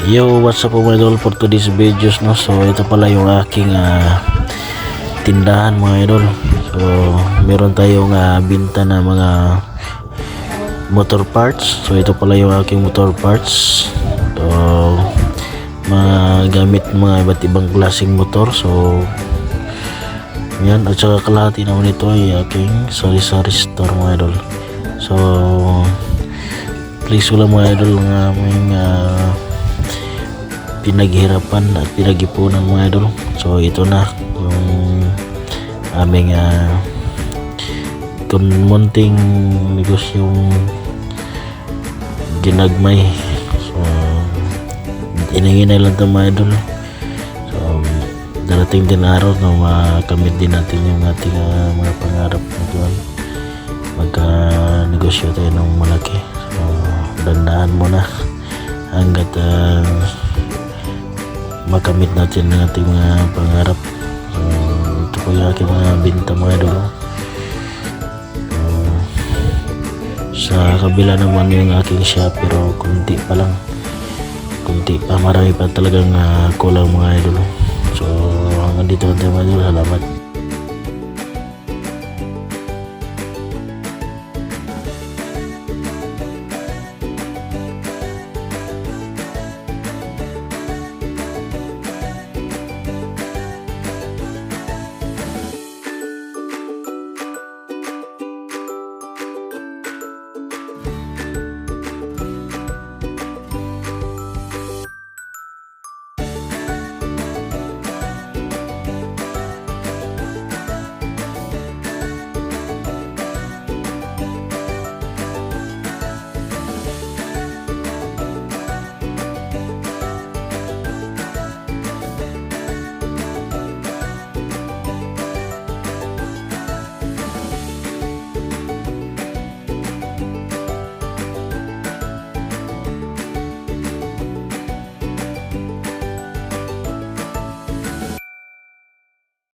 Yo, what's up mga idol for today's videos, no? So ito pala yung aking tindahan mga idol. So meron tayong binta na mga motor parts. So ito pala yung aking motor parts. So mga gamit, mga iba't ibang klaseng motor. So yan, at saka kalahati naman ito ay aking sari-sari store mga idol. So please wala mga idol ng aming pinaghirapan at pinag-ipunan mga idol. So ito na yung aming munting negosyong ginagmay. So iningin lang ito mga idol. So darating din araw na makamit din natin yung ating mga pangarap na doon. Magka-negosyo tayo ng malaki. So dandaan mo na hanggat makamit natin ang ating mga pangarap. Ito po yung aking mga binta mga idol. Sa kabila naman yung aking shop, pero kunti pa lang, kunti pa, marami pa talagang kulang mga idol. So hanggang dito tayo mga idol, salamat.